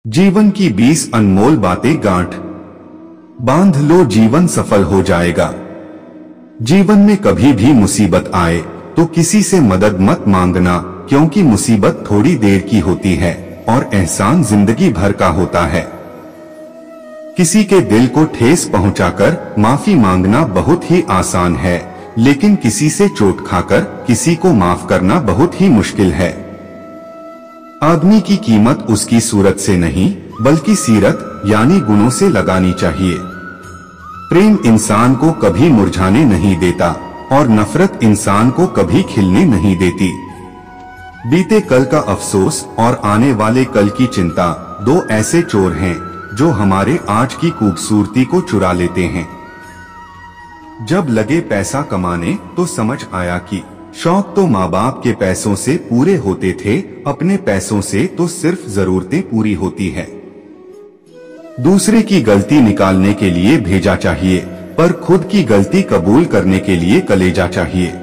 जीवन की 20 अनमोल बातें गांठ बांध लो, जीवन सफल हो जाएगा। जीवन में कभी भी मुसीबत आए तो किसी से मदद मत मांगना, क्योंकि मुसीबत थोड़ी देर की होती है और एहसान जिंदगी भर का होता है। किसी के दिल को ठेस पहुंचाकर माफी मांगना बहुत ही आसान है, लेकिन किसी से चोट खाकर किसी को माफ करना बहुत ही मुश्किल है। आदमी की कीमत उसकी सूरत से नहीं बल्कि सीरत यानी गुणों से लगानी चाहिए। प्रेम इंसान को कभी मुरझाने नहीं देता और नफरत इंसान को कभी खिलने नहीं देती। बीते कल का अफसोस और आने वाले कल की चिंता दो ऐसे चोर हैं जो हमारे आज की खूबसूरती को चुरा लेते हैं। जब लगे पैसा कमाने तो समझ आया कि शौक तो माँ बाप के पैसों से पूरे होते थे, अपने पैसों से तो सिर्फ जरूरतें पूरी होती है। दूसरे की गलती निकालने के लिए भेजा चाहिए, पर खुद की गलती कबूल करने के लिए कलेजा चाहिए।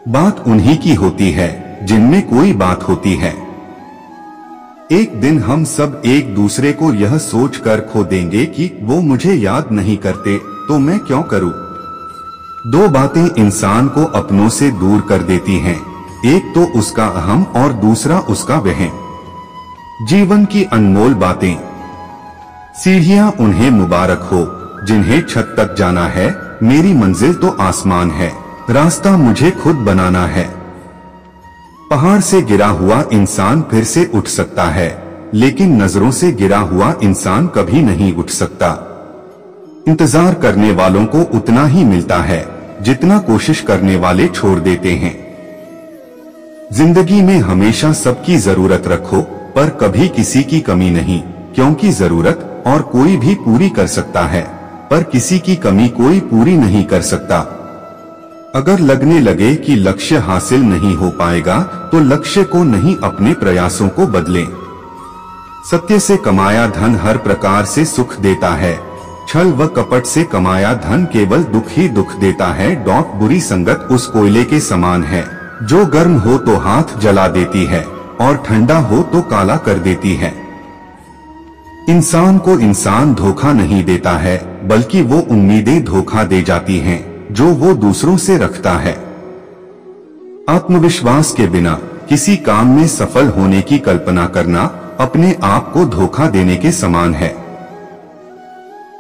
बात उन्हीं की होती है जिनमें कोई बात होती है। एक दिन हम सब एक दूसरे को यह सोचकर खो देंगे कि वो मुझे याद नहीं करते तो मैं क्यों करूं। दो बातें इंसान को अपनों से दूर कर देती हैं, एक तो उसका अहम और दूसरा उसका वहम। जीवन की अनमोल बातें। सीढ़ियां उन्हें मुबारक हो जिन्हें छत तक जाना है, मेरी मंजिल तो आसमान है, रास्ता मुझे खुद बनाना है। पहाड़ से गिरा हुआ इंसान फिर से उठ सकता है, लेकिन नजरों से गिरा हुआ इंसान कभी नहीं उठ सकता। इंतजार करने वालों को उतना ही मिलता है जितना कोशिश करने वाले छोड़ देते हैं। जिंदगी में हमेशा सबकी जरूरत रखो, पर कभी किसी की कमी नहीं, क्योंकि जरूरत और कोई भी पूरी कर सकता है, पर किसी की कमी कोई पूरी नहीं कर सकता। अगर लगने लगे कि लक्ष्य हासिल नहीं हो पाएगा तो लक्ष्य को नहीं, अपने प्रयासों को बदलें। सत्य से कमाया धन हर प्रकार से सुख देता है, छल व कपट से कमाया धन केवल दुख ही दुख देता है। बुरी संगत उस कोयले के समान है जो गर्म हो तो हाथ जला देती है और ठंडा हो तो काला कर देती है। इंसान को इंसान धोखा नहीं देता है, बल्कि वो उम्मीदें धोखा दे जाती हैं जो वो दूसरों से रखता है। आत्मविश्वास के बिना किसी काम में सफल होने की कल्पना करना अपने आप को धोखा देने के समान है।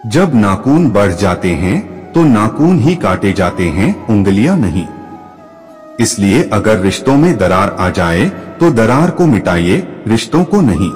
जब नाखून बढ़ जाते हैं तो नाखून ही काटे जाते हैं, उंगलियां नहीं। इसलिए अगर रिश्तों में दरार आ जाए तो दरार को मिटाइए, रिश्तों को नहीं।